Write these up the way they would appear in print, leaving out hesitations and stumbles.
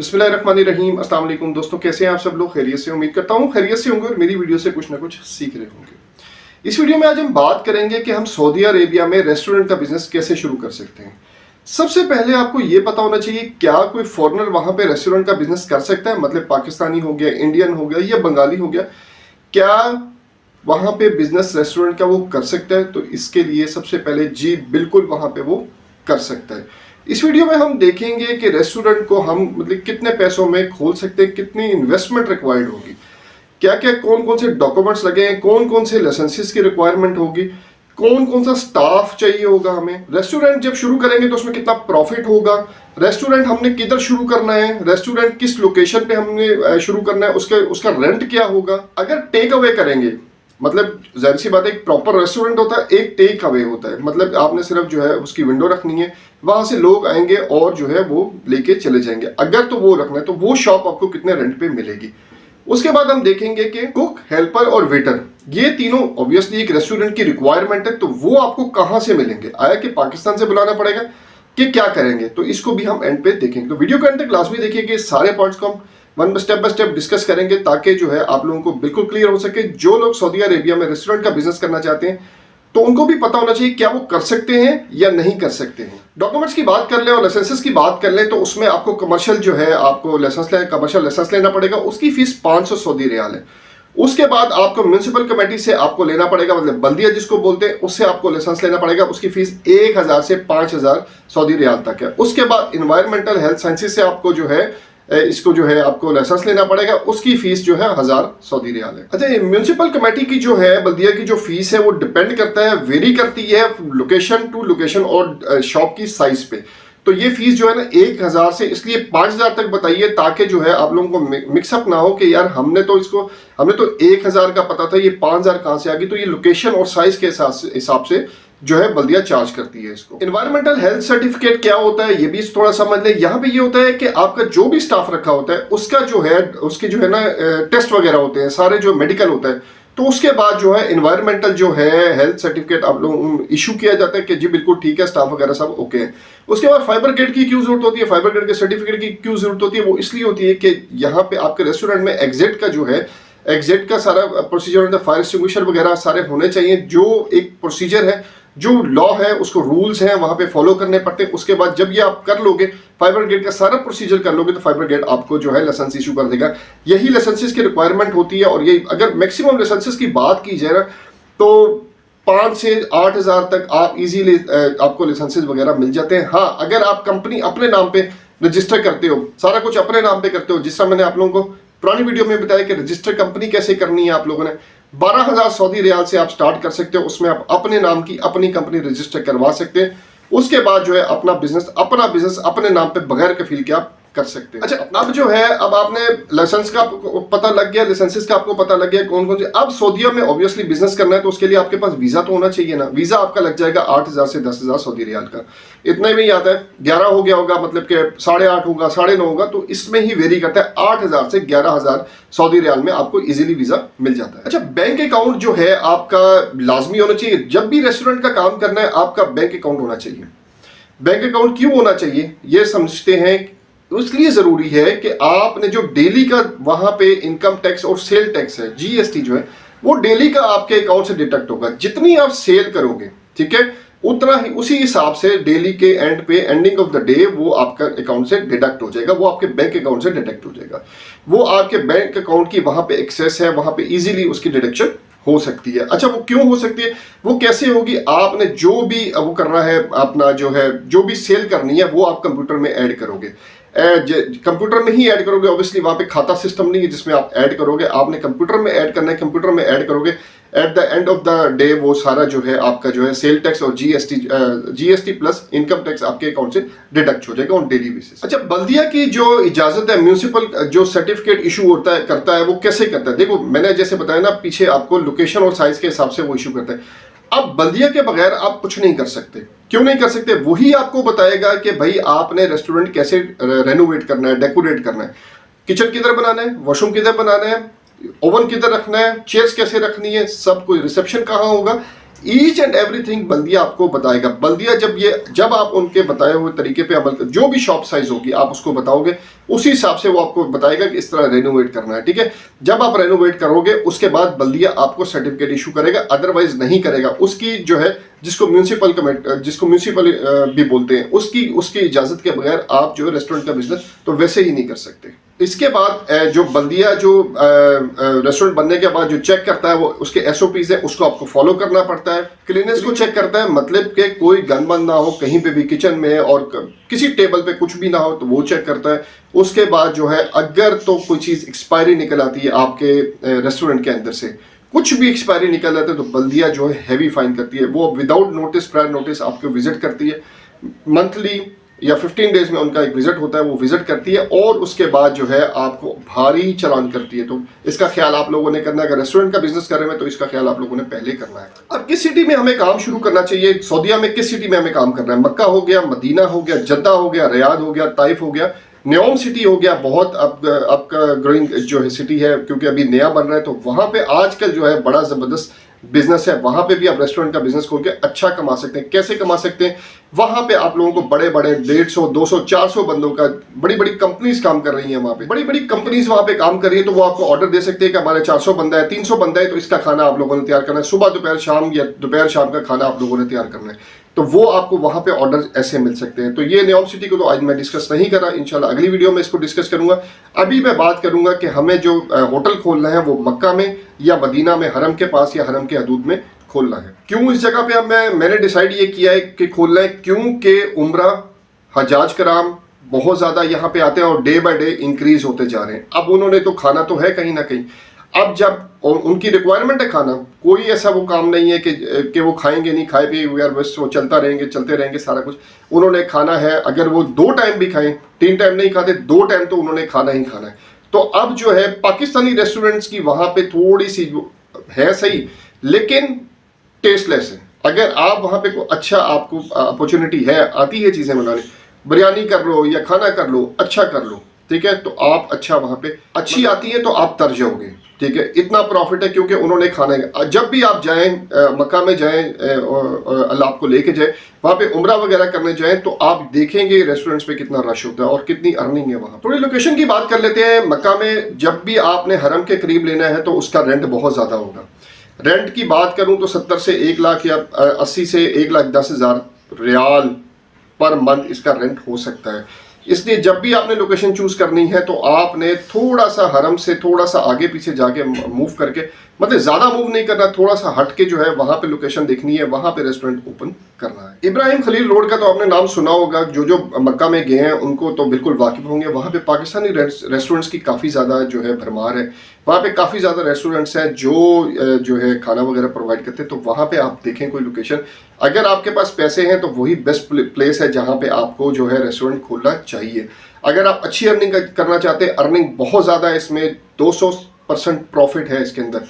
बिस्मिल्लाहिर्रहमानिर्रहीम। अस्सलाम वालेकुम दोस्तों, कैसे हैं आप सब लोग? खैरियत से? उम्मीद करता हूँ खैरियत से होंगे और मेरी वीडियो से कुछ ना कुछ सीख रहे होंगे। इस वीडियो में आज हम बात करेंगे कि हम सऊदी अरेबिया में रेस्टोरेंट का बिजनेस कैसे शुरू कर सकते हैं। सबसे पहले आपको ये पता होना चाहिए क्या कोई फॉरेनर वहां पे रेस्टोरेंट का बिजनेस कर सकता है, मतलब पाकिस्तानी हो गया, इंडियन हो गया या बंगाली हो गया, क्या वहां पे बिजनेस रेस्टोरेंट का वो कर सकता है? तो इसके लिए सबसे पहले जी बिल्कुल वहां पे वो कर सकता है। इस वीडियो में हम देखेंगे कि रेस्टोरेंट को हम मतलब कितने पैसों में खोल सकते हैं, कितनी इन्वेस्टमेंट रिक्वायर्ड होगी, क्या क्या कौन कौन से डॉक्यूमेंट्स लगे हैं, कौन कौन से लाइसेंसेस की रिक्वायरमेंट होगी, कौन कौन सा स्टाफ चाहिए होगा हमें, रेस्टोरेंट जब शुरू करेंगे तो उसमें कितना प्रॉफिट होगा, रेस्टोरेंट हमने किधर शुरू करना है, रेस्टोरेंट किस लोकेशन पे हमने शुरू करना है, उसका रेंट क्या होगा। अगर टेक अवे करेंगे, मतलब जाहिर सी बात है, एक प्रॉपर रेस्टोरेंट होता है, एक टेक अवे होता है, मतलब आपने सिर्फ जो है उसकी विंडो रखनी है, वहां से लोग आएंगे और जो है वो लेके चले जाएंगे। अगर तो वो रखना है तो वो शॉप आपको कितने रेंट पे मिलेगी। उसके बाद हम देखेंगे कि कुक, हेल्पर और वेटर, ये तीनों ऑब्वियसली एक रेस्टोरेंट की रिक्वायरमेंट है, तो वो आपको कहां से मिलेंगे, आया कि पाकिस्तान से बुलाना पड़ेगा कि क्या करेंगे, तो इसको भी हम एंड पे देखेंगे। तो वीडियो के एंड तक लास्ट में देखिए कि सारे पॉइंट्स को हम वन बाय स्टेप डिस्कस करेंगे ताकि जो है आप लोगों को बिल्कुल क्लियर हो सके। जो लोग सऊदी अरेबिया में रेस्टोरेंट का बिजनेस करना चाहते हैं तो उनको भी पता होना चाहिए क्या वो कर सकते हैं या नहीं कर सकते हैं। डॉक्यूमेंट्स की बात कर लें और लाइसेंसेस की बात कर लें तो उसमें आपको कमर्शियल जो है आपको कमर्शियल लाइसेंस लेना पड़ेगा, उसकी फीस 500 सऊदी रियाल है। उसके बाद आपको म्युनिसिपल कमेटी से आपको लेना पड़ेगा, मतलब बल्दिया जिसको बोलते हैं, उससे आपको लाइसेंस लेना पड़ेगा, उसकी फीस 1000 से 5000 सऊदी रियाल तक है। उसके बाद इन्वायरमेंटल हेल्थ साइंसेज से आपको जो है इसको जो है आपको लाइसेंस लेना पड़ेगा, उसकी फीस जो है 1000 सऊदी रियाल है। अच्छा, म्युनिसिपल कमेटी की जो है बल्दिया की जो फीस है वो डिपेंड करता है, वेरी करती है लोकेशन टू लोकेशन और शॉप की साइज पे। तो ये फीस जो है ना 1000 से इसलिए 5000 तक बताइए ताकि जो है आप लोगों को मिक्सअप ना हो कि यार हमने तो 1000 का पता था, ये 5000 कहां से आ गई। तो ये लोकेशन और साइज के हिसाब से जो है बल्दिया चार्ज करती है इसको। एनवायरमेंटल हेल्थ सर्टिफिकेट क्या होता है ये भी थोड़ा समझ ले। यहाँ पे ये होता है कि आपका जो भी स्टाफ रखा होता है उसका जो है उसके जो है ना टेस्ट वगैरह होते हैं, सारे जो मेडिकल होता है, तो उसके बाद जो है एनवायरमेंटल जो है हेल्थ सर्टिफिकेट आप लोग इशू किया जाता है कि जी बिल्कुल ठीक है, स्टाफ वगैरह सब ओके है। उसके बाद फाइबर गेट की क्यों जरूरत होती है, फाइबर गेट के सर्टिफिकेट की क्यों जरूरत होती है? वो इसलिए होती है कि यहाँ पे आपके रेस्टोरेंट में एग्जिट का जो है एग्जिट का सारा प्रोसीजर होता है, फायर एक्सटिंग्विशर वगैरह सारे होने चाहिए। जो एक प्रोसीजर है, जो लॉ है, उसको रूल्स हैं वहां पे फॉलो करने पड़ते हैं। उसके बाद जब ये आप कर लोगे, फाइबर गेट का सारा प्रोसीजर कर लोगे, तो फाइबर गेट आपको जो है लाइसेंस इशू कर देगा। यही लाइसेंसेस की रिक्वायरमेंट होती है। और ये अगर मैक्सिमम लाइसेंसेस की बात की जाए ना तो 5 से 8000 तक आप इजीली आपको लाइसेंसेस वगैरह मिल जाते हैं। हाँ, अगर आप कंपनी अपने नाम पे रजिस्टर करते हो, सारा कुछ अपने नाम पे करते हो, जिस तरह मैंने आप लोगों को पुरानी वीडियो में बताया कि रजिस्टर कंपनी कैसे करनी है, आप लोगों ने 12000 सऊदी रियाल से आप स्टार्ट कर सकते हो। उसमें आप अपने नाम की अपनी कंपनी रजिस्टर करवा सकते हैं। उसके बाद जो है अपना बिजनेस अपने नाम पे बगैर कफील के आप कर सकते हैं। अच्छा, अब जो है अब आपने लाइसेंस का पता लग गया, लाइसेंसेस का आपको पता लग गया कौन कौन से। अब सऊदीया में ऑब्वियसली बिजनेस करना है तो उसके लिए आपके पास वीजा तो होना चाहिए ना। वीजा आपका लग जाएगा 8000 से 10000 सऊदी रियाल का, इतना में ही आता है। 11 हो गया होगा, मतलब कि 8.5 होगा, 9.5 होगा, तो इसमें ही वेरी करता है। 8000 से 11000 सऊदी रियाल में आपको इजीली वीजा मिल जाता है। अच्छा, बैंक अकाउंट जो है आपका लाजमी होना चाहिए। जब भी रेस्टोरेंट का काम करना है आपका बैंक अकाउंट होना चाहिए। बैंक अकाउंट क्यों होना चाहिए ये समझते हैं, इसलिए जरूरी है कि आपने जो डेली का वहां पे इनकम टैक्स और सेल टैक्स है, जीएसटी जो है, वो डेली का आपके अकाउंट से डिडक्ट होगा। जितनी आप सेल करोगे, ठीक है, उतना ही उसी हिसाब से डेली के एंड पे एंडिंग ऑफ द डे वो आपका अकाउंट से डिडक्ट हो जाएगा, वो आपके बैंक अकाउंट से डिडक्ट हो जाएगा। वो आपके बैंक अकाउंट की वहां पे एक्सेस है, वहां पे इजीली उसकी डिडक्शन हो सकती है। अच्छा, वो क्यों हो सकती है, वो कैसे होगी? आपने जो भी वो करना है, अपना जो है जो भी सेल करनी है वो आप कंप्यूटर में ऐड करोगे। कंप्यूटर में ही ऐड करोगे, ऑब्वियसली वहां पे खाता सिस्टम नहीं है जिसमें आप ऐड करोगे, आपने कंप्यूटर में ऐड करना है, कंप्यूटर में ऐड करोगे। At the end of the day वो सारा जो है आपका जो है सेल टैक्स और जीएसटी प्लस इनकम टैक्स आपके अकाउंट से डिडक्ट हो जाएगा ऑन डेली बेसिस। अच्छा, बल्दिया की जो इजाजत है, म्युनिसिपल जो सर्टिफिकेट इशू होता है करता है, वो कैसे करता है? देखो, मैंने जैसे बताया ना पीछे आपको लोकेशन और साइज के हिसाब से वो इशू करता है। अब बल्दिया के बगैर आप कुछ नहीं कर सकते। क्यों नहीं कर सकते? वही आपको बताएगा कि भाई आपने रेस्टोरेंट कैसे रेनोवेट करना है, डेकोरेट करना है, किचन किधर बनाना है, वॉशरूम किधर बनाना है, ओवन किधर रखना है, चेयर्स कैसे रखनी है, सब कुछ, रिसेप्शन कहाँ होगा, ईच एंड एवरीथिंग बल्दिया आपको बताएगा। बल्दिया जब आप उनके बताए हुए तरीके पे अमल जो भी शॉप साइज होगी आप उसको बताओगे, उसी हिसाब से वो आपको बताएगा कि इस तरह रेनोवेट करना है, ठीक है। जब आप रेनोवेट करोगे उसके बाद बल्दिया आपको सर्टिफिकेट इशू करेगा, अदरवाइज नहीं करेगा। उसकी जो है जिसको म्यूनिसिपल भी बोलते हैं, उसकी इजाजत के बगैर आप जो है रेस्टोरेंट का बिजनेस तो वैसे ही नहीं कर सकते। इसके बाद जो बल्दिया जो रेस्टोरेंट बनने के बाद जो चेक करता है वो उसके एसओपीज है, उसको आपको फॉलो करना पड़ता है। क्लीनेस को चेक करता है, मतलब कि कोई गंदमंद ना हो कहीं पे भी किचन में और किसी टेबल पे कुछ भी ना हो तो वो चेक करता है। उसके बाद जो है अगर तो कोई चीज़ एक्सपायरी निकल आती है आपके रेस्टोरेंट के अंदर से, कुछ भी एक्सपायरी निकल जाता है तो बल्दिया जो है हैवी फाइन करती है। वो विदाउट नोटिस, प्रायर नोटिस आपको विजिट करती है। मंथली या 15 डेज में उनका एक विजिट होता है, वो विजिट करती है और उसके बाद जो है आपको भारी चालान करती है। तो इसका ख्याल आप लोगों ने करना है। अगर रेस्टोरेंट का बिजनेस कर रहे हैं तो इसका ख्याल आप लोगों ने पहले करना है। अब किस सिटी में हमें काम शुरू करना चाहिए, सऊदीया में किस सिटी में हमें काम करना है? मक्का हो गया, मदीना हो गया, जद्दा हो गया, रियाद हो गया, ताइफ हो गया, न्योम सिटी हो गया, बहुत अब का ग्रोइंग जो है सिटी है क्योंकि अभी नया बन रहा है, तो वहां पे आजकल जो है बड़ा जबरदस्त बिजनेस है। वहां पे भी आप रेस्टोरेंट का बिजनेस खोल के अच्छा कमा सकते हैं। कैसे कमा सकते हैं? वहां पे आप लोगों को बड़े बड़े 150, 200, 400 बंदों का बड़ी बड़ी कंपनीज काम कर रही हैं। वहां पे बड़ी बड़ी कंपनीज वहां पे काम कर रही है, तो वो आपको ऑर्डर दे सकते हैं कि हमारे 400 बंदा है, 300 बंदा है, तो इसका खाना आप लोगों ने तैयार करना है, सुबह दोपहर शाम या दोपहर शाम का खाना आप लोगों ने तैयार करना है। तो वो आपको वहां पे ऑर्डर ऐसे मिल सकते हैं। तो ये न्योम सिटी को तो आज मैं डिस्कस नहीं कर रहा, इंशाल्लाह अगली वीडियो में इसको डिस्कस करूंगा। अभी मैं बात करूंगा कि हमें जो होटल खोलना है वो मक्का में या मदीना में, हरम के पास या हरम के हदूद में खोलना है। क्यों इस जगह पे अब मैंने डिसाइड ये किया है कि खोलना है, क्योंकि उम्रा, हजाज कराम बहुत ज्यादा यहाँ पे आते हैं और डे बाय डे इंक्रीज होते जा रहे हैं। अब उन्होंने तो खाना तो है कहीं ना कहीं, अब जब उनकी रिक्वायरमेंट है खाना, कोई ऐसा वो काम नहीं है कि वो खाएंगे नहीं, खाए पिए बगैर बस वो चलते रहेंगे सारा कुछ। उन्होंने खाना है, अगर वो 2 टाइम भी खाएं, 3 टाइम नहीं खाते, 2 टाइम तो उन्होंने खाना ही खाना है। तो अब जो है पाकिस्तानी रेस्टोरेंट्स की वहां पे थोड़ी सी है सही, लेकिन टेस्टलेस है। अगर आप वहां पे कोई अच्छा आपको अपॉर्चुनिटी है, आती है चीजें बनाने, बिरयानी कर लो या खाना कर लो, अच्छा कर लो, ठीक है, तो आप अच्छा वहां पे अच्छी आती है तो आप तर जाओगे, ठीक है। इतना प्रॉफिट है क्योंकि उन्होंने खाना है। जब भी आप जाएं मक्का में जाएं, अल्लाह आपको लेके जाए, वहां पे उम्रा वगैरह करने जाएं, तो आप देखेंगे रेस्टोरेंट्स पे कितना रश होता है और कितनी अर्निंग है वहां। थोड़ी लोकेशन की बात कर लेते हैं। मक्का में जब भी आपने हरम के करीब लेना है तो उसका रेंट बहुत ज्यादा होगा। रेंट की बात करूं तो 70 से 1 लाख या 80 से 1,10,000 रियाल पर मंथ इसका रेंट हो सकता है। इसलिए जब भी आपने लोकेशन चूज करनी है तो आपने थोड़ा सा हरम से थोड़ा सा आगे पीछे जाके मूव करके, मतलब ज्यादा मूव नहीं करना, थोड़ा सा हट के जो है वहां पे लोकेशन देखनी है, वहां पे रेस्टोरेंट ओपन करना है। इब्राहिम खलील रोड का तो आपने नाम सुना होगा, जो मक्का में गए हैं उनको तो बिल्कुल वाकिफ होंगे। वहां पे पाकिस्तानी रेस्टोरेंट्स की काफी ज्यादा जो है भरमार है। वहाँ पे काफ़ी ज़्यादा रेस्टोरेंट्स हैं जो है खाना वगैरह प्रोवाइड करते हैं। तो वहाँ पे आप देखें कोई लोकेशन, अगर आपके पास पैसे हैं तो वही बेस्ट प्लेस है जहाँ पे आपको जो है रेस्टोरेंट खोलना चाहिए। अगर आप अच्छी अर्निंग करना चाहते हैं, अर्निंग बहुत ज़्यादा है इसमें, 200% प्रॉफिट है इसके अंदर,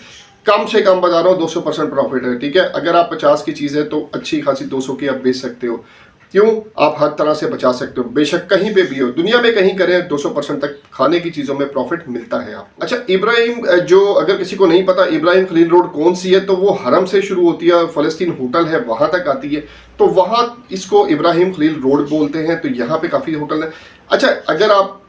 कम से कम बता रहा हूँ 200% प्रॉफिट है, ठीक है। अगर आप 50 की चीज़ है तो अच्छी खासी 200 की आप बेच सकते हो। क्यों? आप हर तरह से बचा सकते हो, बेशक कहीं पे भी हो, दुनिया में कहीं करें 200% तक खाने की चीज़ों में प्रॉफिट मिलता है आप। अच्छा, इब्राहिम जो अगर किसी को नहीं पता इब्राहिम खलील रोड कौन सी है, तो वो हरम से शुरू होती है, फ़लस्तीन होटल है वहाँ तक आती है, तो वहाँ इसको इब्राहिम खलील रोड बोलते हैं। तो यहाँ पे काफ़ी होटल है। अच्छा, अगर आप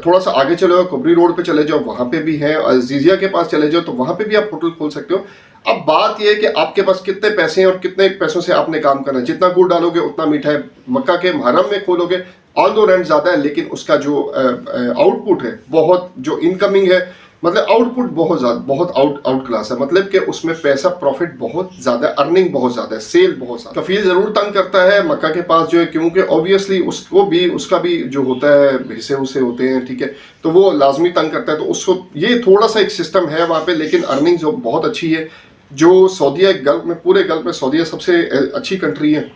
थोड़ा सा आगे चले जाओ, कुबरी रोड पे चले जाओ, वहाँ पे भी है, अजीजिया के पास चले जाओ तो वहाँ पे भी आप होटल खोल सकते हो। अब बात यह है कि आपके पास कितने पैसे हैं और कितने पैसों से आपने काम करना है। जितना गुड़ डालोगे उतना मीठा है। मक्का के हरम में खोलोगे, ऑल दो रेंट ज़्यादा है, लेकिन उसका जो आउटपुट है, बहुत जो इनकमिंग है, मतलब आउटपुट बहुत आउट क्लास है। मतलब कि उसमें पैसा प्रॉफिट बहुत ज़्यादा, अर्निंग बहुत ज़्यादा है, सेल बहुत ज़्यादा। कफील ज़रूर तंग करता है मक्का के पास जो है, क्योंकि ऑब्वियसली उसका भी जो होता है हिस्से उसे होते हैं, ठीक है, तो वो लाजमी तंग करता है। तो उसको ये थोड़ा सा एक सिस्टम है वहाँ पे, लेकिन अर्निंग जो बहुत अच्छी है। जो सऊदीया गल्फ में, पूरे गल्फ में सऊदीया सबसे अच्छी कंट्री है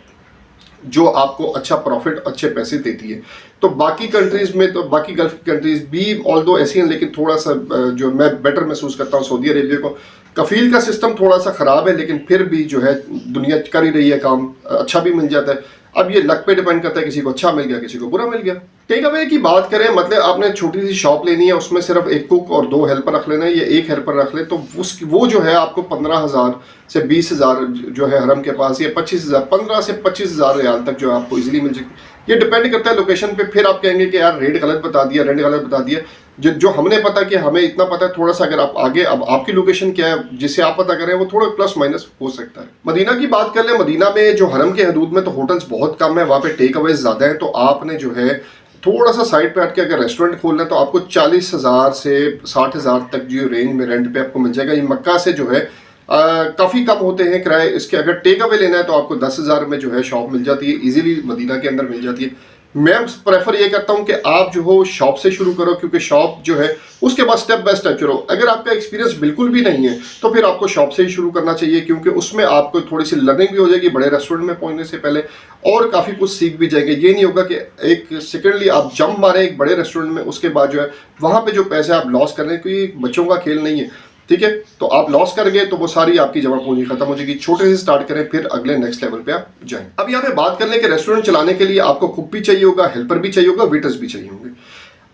जो आपको अच्छा प्रॉफिट, अच्छे पैसे देती है। तो बाकी कंट्रीज में, तो बाकी गल्फ कंट्रीज भी ऑल दो ऐसी हैं, लेकिन थोड़ा सा जो मैं बेटर महसूस करता हूँ सऊदी अरेबिया को। कफील का सिस्टम थोड़ा सा ख़राब है, लेकिन फिर भी जो है दुनिया कर ही रही है काम, अच्छा भी मिल जाता है। अब ये लक पे डिपेंड करता है, किसी को अच्छा मिल गया, किसी को बुरा मिल गया। टेक अवे की बात करें, मतलब आपने छोटी सी शॉप लेनी है, उसमें सिर्फ एक कुक और 2 हेल्पर रख लेना है, या एक हेल्पर रख ले, तो वो जो है आपको 15,000 से 20,000 जो है हरम के पास, या 25,000, 15 से 25,000 रियाल तक जो है आपको इजीली मिल जाएगी। ये डिपेंड करता है लोकेशन पे। फिर आप कहेंगे कि यार रेट गलत बता दिया, रेंट गलत बता दिया। जो हमने पता कि हमें इतना पता है, थोड़ा सा अगर आप आगे, अब आपकी लोकेशन क्या है जिससे आप पता करें, वो थोड़ा प्लस माइनस हो सकता है। मदीना की बात कर ले, मदीना में जो हरम के हदूद में तो होटल्स बहुत कम है, वहाँ पे टेक अवेज ज़्यादा है। तो आपने जो है थोड़ा सा साइड पे हट के अगर रेस्टोरेंट खोलना है तो आपको 40,000 से 60,000 तक जो रेंज में रेंट पे आपको मिल जाएगा। ये मक्का से जो है काफ़ी कम होते हैं किराए इसके। अगर टेक अवे लेना है तो आपको 10,000 में जो है शॉप मिल जाती है, इजीली मदीना के अंदर मिल जाती है। मैं प्रेफर ये करता हूँ कि आप जो हो शॉप से शुरू करो, क्योंकि शॉप जो है उसके बाद स्टेप बाय स्टेप चलो। अगर आपका एक्सपीरियंस बिल्कुल भी नहीं है तो फिर आपको शॉप से ही शुरू करना चाहिए, क्योंकि उसमें आपको थोड़ी सी लर्निंग भी हो जाएगी बड़े रेस्टोरेंट में पहुंचने से पहले, और काफ़ी कुछ सीख भी जाएंगे। ये नहीं होगा कि एक सेकेंडली आप जंप मारें एक बड़े रेस्टोरेंट में, उसके बाद जो है वहाँ पे जो पैसे आप लॉस कर रहे हैं, कोई बच्चों का खेल नहीं है, ठीक है। तो आप लॉस कर गए तो वो सारी आपकी जमा पूंजी खत्म हो जाएगी। छोटे से स्टार्ट करें, फिर अगले नेक्स्ट लेवल पे आप जाएं। अब यहाँ पे बात कर लें कि रेस्टोरेंट चलाने के लिए आपको कुक भी चाहिए होगा, हेल्पर भी चाहिए होगा, वेटर्स भी चाहिए होंगे।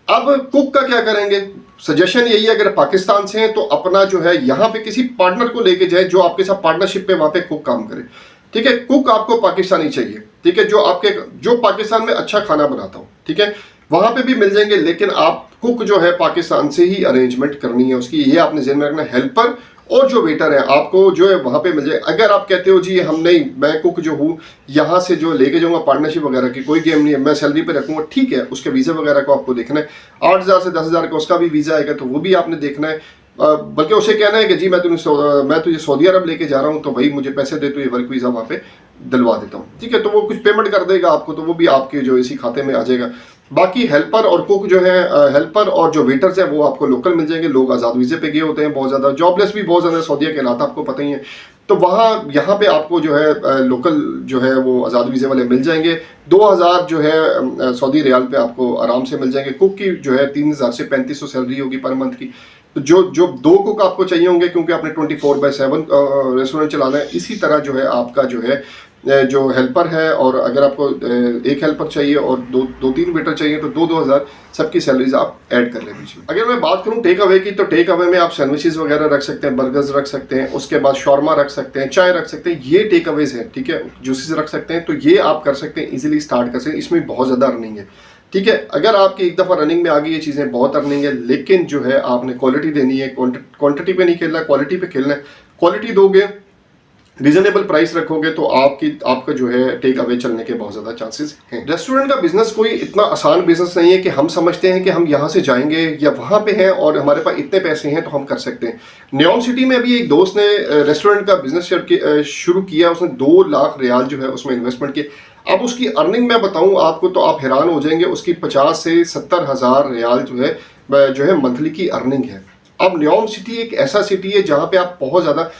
अब कुक का क्या करेंगे? सजेशन यही है, अगर पाकिस्तान से हैं तो अपना जो है यहाँ पे किसी पार्टनर को लेके जाए जो आपके साथ पार्टनरशिप पे वहां पे कुक काम करे, ठीक है। कुक आपको पाकिस्तानी चाहिए, ठीक है, जो पाकिस्तान में अच्छा खाना बनाता हो, ठीक है, वहां पे भी मिल जाएंगे। लेकिन आप कुक जो है पाकिस्तान से ही अरेंजमेंट करनी है उसकी, ये आपने ध्यान में रखना। हेल्पर और जो वेटर है आपको जो है वहां पे मिल जाए। अगर आप कहते हो जी हम नहीं, मैं कुक जो हूँ यहाँ से जो लेके जाऊंगा पार्टनरशिप वगैरह की कोई गेम नहीं है, मैं सैलरी पे रखूंगा, ठीक है, उसके वीज़ा वगैरह को आपको देखना है। 8,000 से 10,000 का उसका भी वीज़ा आएगा तो वो भी आपने देखना है। बल्कि उसे कहना है कि जी मैं तुझे सऊदी अरब लेके जा रहा हूँ, तो भाई मुझे पैसे दे, तो ये वर्क वीज़ा वहाँ पे दिलवा देता हूँ, ठीक है। तो वो कुछ पेमेंट कर देगा आपको, तो वो भी आपके जो इसी खाते में आ जाएगा। बाकी हेल्पर और कुक जो है, हेल्पर और जो वेटर्स हैं वो आपको लोकल मिल जाएंगे। लोग आज़ाद वीज़े पे गए होते हैं, बहुत ज़्यादा जॉबलेस भी बहुत ज़्यादा सऊदीया के हालात आपको पता ही है। तो वहाँ यहाँ पे आपको जो है लोकल जो है वो आज़ाद वीज़े वाले मिल जाएंगे। 2,000 जो है सऊदी रियाल पे आपको आराम से मिल जाएंगे। कुक की जो है 3,000 से 3,500 सैलरी होगी पर मंथ की। तो जो 2 कुक आपको चाहिए होंगे, क्योंकि आपने 24/7 रेस्टोरेंट चलाना है। इसी तरह जो है आपका जो है जो हेल्पर है, और अगर आपको एक हेल्पर चाहिए और दो तीन वेटर चाहिए तो 2,000 सबकी सैलरीज आप ऐड कर लें बीच में। अगर मैं बात करूं टेक अवे की, तो टेक अवे में आप सैंडविचेस वगैरह रख सकते हैं, बर्गर्स रख सकते हैं, उसके बाद शॉर्मा रख सकते हैं, चाय रख सकते हैं, ये टेक अवेज हैं, ठीक है। जूसेस रख सकते हैं, तो ये आप कर सकते हैं, इजीली स्टार्ट कर सकते हैं। इसमें बहुत ज़्यादा अर्निंग है, ठीक है। अगर आपकी एक दफ़ा रनिंग में आ गई ये चीज़ें, बहुत अर्निंग है, लेकिन जो है आपने क्वालिटी देनी है। क्वांटिटी पे नहीं खेलना, क्वालिटी पे खेलना है। क्वालिटी दोगे, रीजनेबल प्राइस रखोगे, तो आपका जो है टेक अवे चलने के बहुत ज़्यादा चांसेस हैं। रेस्टोरेंट का बिजनेस कोई इतना आसान बिजनेस नहीं है कि हम समझते हैं कि हम यहाँ से जाएंगे या वहाँ पे हैं और हमारे पास इतने पैसे हैं तो हम कर सकते हैं। न्योम सिटी में अभी एक दोस्त ने रेस्टोरेंट का बिजनेस शुरू किया, उसने 2 लाख रियाल जो है उसमें इन्वेस्टमेंट की। अब उसकी अर्निंग मैं बताऊँ आपको तो आप हैरान हो जाएंगे। उसकी 50 से 70 हज़ार रियाल जो है मंथली की अर्निंग है। अब न्योम सिटी एक ऐसा सिटी है जहाँ पे आप बहुत ज़्यादा,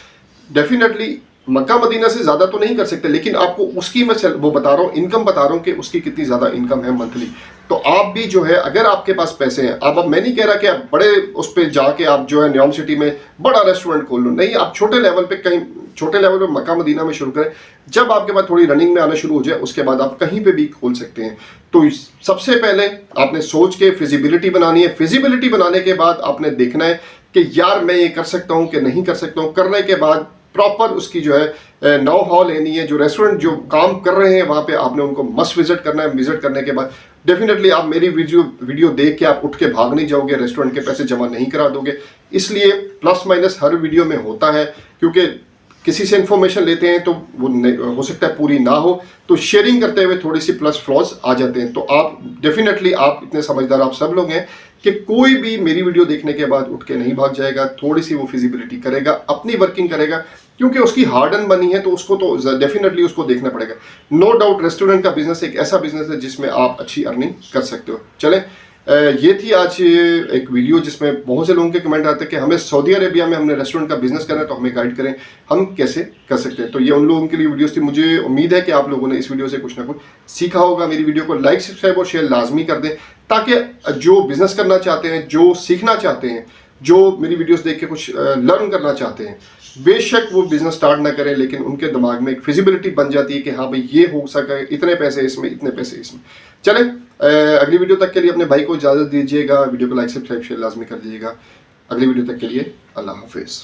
डेफिनेटली मक्का मदीना से ज़्यादा तो नहीं कर सकते, लेकिन आपको उसकी मैं वो बता रहा हूँ, इनकम बता रहा हूँ कि उसकी कितनी ज़्यादा इनकम है मंथली। तो आप भी जो है, अगर आपके पास पैसे हैं, अब मैं नहीं कह रहा कि आप बड़े उस पर जाके आप जो है न्योम सिटी में बड़ा रेस्टोरेंट खोल लो, नहीं, आप छोटे लेवल पे, कहीं छोटे लेवल पे मक्का मदीना में शुरू करें। जब आपके पास थोड़ी रनिंग में आना शुरू हो जाए, उसके बाद आप कहीं पे भी खोल सकते हैं। तो सबसे पहले आपने सोच के फिजिबिलिटी बनानी है। फिजिबिलिटी बनाने के बाद आपने देखना है कि यार मैं ये कर सकता हूँ कि नहीं कर सकता हूँ। करने के बाद प्रॉपर उसकी जो है नो हाउ लेनी है। जो रेस्टोरेंट जो काम कर रहे हैं वहाँ पे आपने उनको मस्ट विजिट करना है। विजिट करने के बाद डेफिनेटली आप मेरी वीडियो देख के आप उठ के भाग नहीं जाओगे, रेस्टोरेंट के पैसे जमा नहीं करा दोगे। इसलिए प्लस माइनस हर वीडियो में होता है, क्योंकि किसी से इन्फॉर्मेशन लेते हैं तो वो हो सकता है पूरी ना हो, तो शेयरिंग करते हुए थोड़ी सी प्लस फ्लॉज आ जाते हैं। तो आप डेफिनेटली, आप इतने समझदार आप सब लोग हैं कि कोई भी मेरी वीडियो देखने के बाद उठ के नहीं भाग जाएगा। थोड़ी सी वो फिजिबिलिटी करेगा, अपनी वर्किंग करेगा, क्योंकि उसकी हार्ड अर्न बनी है तो उसको तो डेफिनेटली उसको देखना पड़ेगा। नो डाउट रेस्टोरेंट का बिजनेस एक ऐसा बिजनेस है जिसमें आप अच्छी अर्निंग कर सकते हो। चलें, ये थी आज एक वीडियो जिसमें बहुत से लोगों के कमेंट आते हैं कि हमें सऊदी अरेबिया में हमने रेस्टोरेंट का बिजनेस करना है तो हमें गाइड करें, हम कैसे कर सकते हैं। तो ये उन लोगों के लिए वीडियोस थी। मुझे उम्मीद है कि आप लोगों ने इस वीडियो से कुछ ना कुछ सीखा होगा। मेरी वीडियो को लाइक, सब्सक्राइब और शेयर लाजमी कर दें, ताकि जो बिजनेस करना चाहते हैं, जो सीखना चाहते हैं, जो मेरी वीडियोस देख के कुछ लर्न करना चाहते हैं, बेशक वो बिजनेस स्टार्ट ना करें, लेकिन उनके दिमाग में एक फिजिबिलिटी बन जाती है कि हाँ भाई ये हो सका, इतने पैसे इसमें, इतने पैसे इसमें। चले अगली वीडियो तक के लिए अपने भाई को इजाज़त दीजिएगा। वीडियो को लाइक सब्सक्राइब शेयर लाजमी कर दीजिएगा। अगली वीडियो तक के लिए अल्लाह हाफिज़।